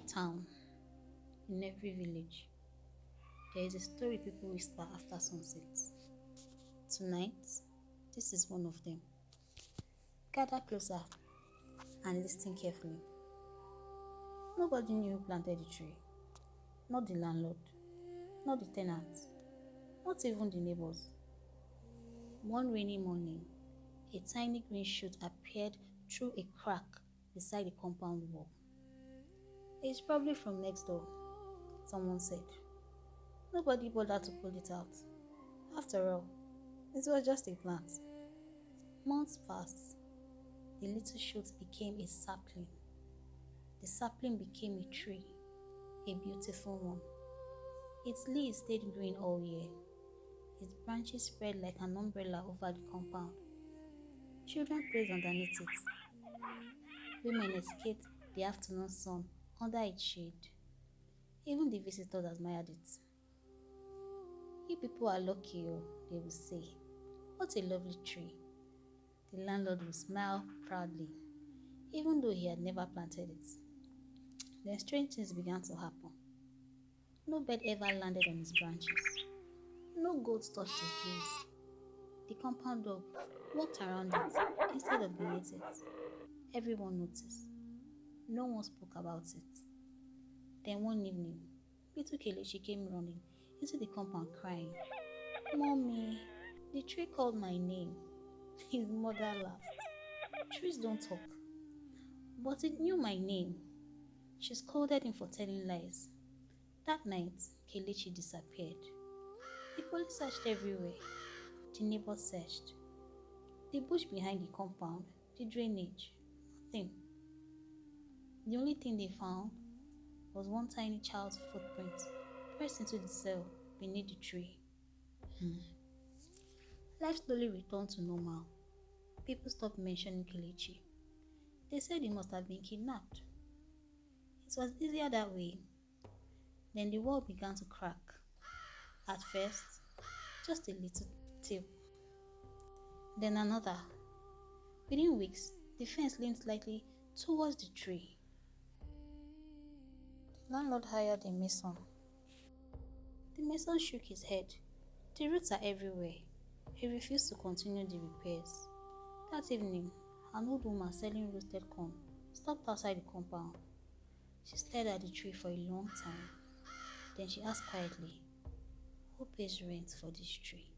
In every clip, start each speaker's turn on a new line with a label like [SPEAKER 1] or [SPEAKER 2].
[SPEAKER 1] town, in every village, there is a story people whisper after sunset. Tonight, this is one of them. Gather closer and listen carefully. Nobody knew who planted the tree. Not the landlord, not the tenants, not even the neighbors. One rainy morning, a tiny green shoot appeared through a crack beside the compound wall. It's probably from next door, someone said. Nobody bothered to pull it out. After all, it was just a plant. Months passed. The little shoot became a sapling. The sapling became a tree, a beautiful one. Its leaves stayed green all year. Its branches spread like an umbrella over the compound. Children played underneath it. Women escaped the afternoon sun under its shade. Even the visitors admired it. You people are lucky, oh, they would say. What a lovely tree. The landlord would smile proudly, even though he had never planted it. Then strange things began to happen. No bird ever landed on his branches. No goats touched his leaves. The compound dog walked around it instead of beneath it. Everyone noticed. No one spoke about it. Then one evening, little Kelechi came running into the compound crying, "Mommy, the tree called my name." His mother laughed. Trees don't talk. But it knew my name. She scolded him for telling lies. That night, Kelechi disappeared. The police searched everywhere. The neighbors searched. The bush behind the compound, the drainage, nothing. The only thing they found was one tiny child's footprint pressed into the cell beneath the tree. Life slowly returned to normal. People stopped mentioning Kelechi. They said he must have been kidnapped. It was easier that way. Then the wall began to crack. At first, just a little tip. Then another. Within weeks, the fence leaned slightly towards the tree. The landlord hired a mason. The mason shook his head. The roots are everywhere. He refused to continue the repairs. That evening, an old woman selling roasted corn stopped outside the compound. She stared at the tree for a long time. Then she asked quietly, "Who pays rent for this tree?"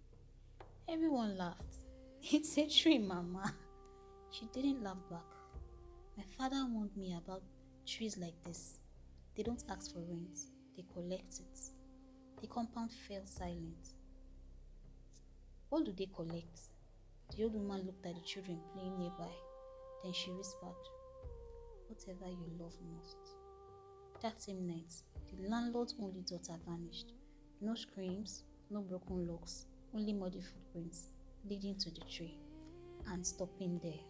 [SPEAKER 1] Everyone laughed. "It's a tree, Mama." She didn't laugh back. "My father warned me about trees like this. They don't ask for rent, they collect it." The compound fell silent. "What do they collect?" The old woman looked at the children playing nearby. Then she whispered, "Whatever you love most." That same night, the landlord's only daughter vanished. No screams, no broken locks, only muddy footprints leading to the tree and stopping there.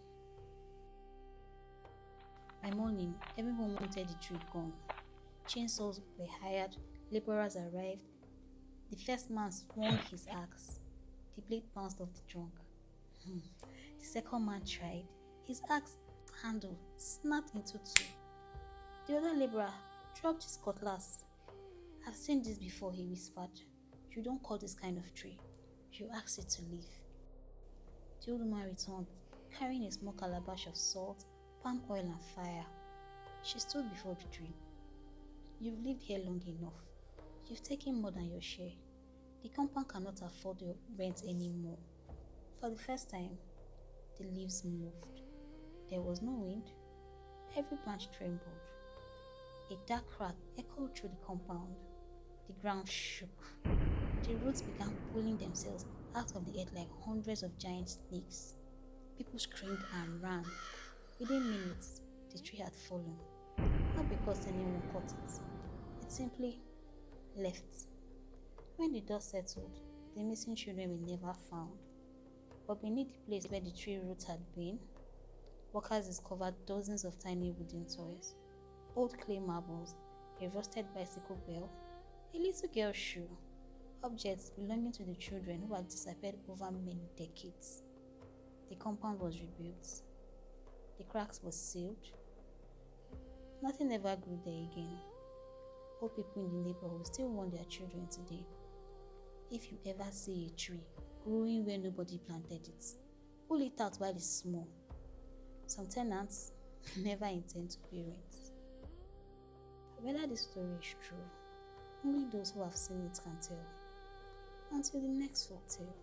[SPEAKER 1] By morning, everyone wanted the tree gone. Chainsaws were hired, laborers arrived. The first man swung his axe. The blade bounced off the trunk. The second man tried. His axe handle snapped into two. The other laborer dropped his cutlass. "I've seen this before," he whispered. "You don't cut this kind of tree. You ask it to leave." The old woman returned, carrying a small calabash of salt, palm oil, and fire. She stood before the tree. "You've lived here long enough. You've taken more than your share. The compound cannot afford your rent anymore." For the first time, the leaves moved. There was no wind. Every branch trembled. A dark crack echoed through the compound. The ground shook. The roots began pulling themselves out of the earth like hundreds of giant snakes. People screamed and ran. Within minutes, the tree had fallen. Not because anyone cut it. It simply left. When the dust settled, the missing children were never found. But beneath the place where the tree roots had been, workers discovered dozens of tiny wooden toys, old clay marbles, a rusted bicycle bell, a little girl's shoe, objects belonging to the children who had disappeared over many decades. The compound was rebuilt. The cracks were sealed. Nothing ever grew there again. Old people in the neighborhood still want their children today. If you ever see a tree growing where nobody planted it, pull it out while it's small. Some tenants never intend to pay rent. Whether this story is true, only those who have seen it can tell. Until the next folktale.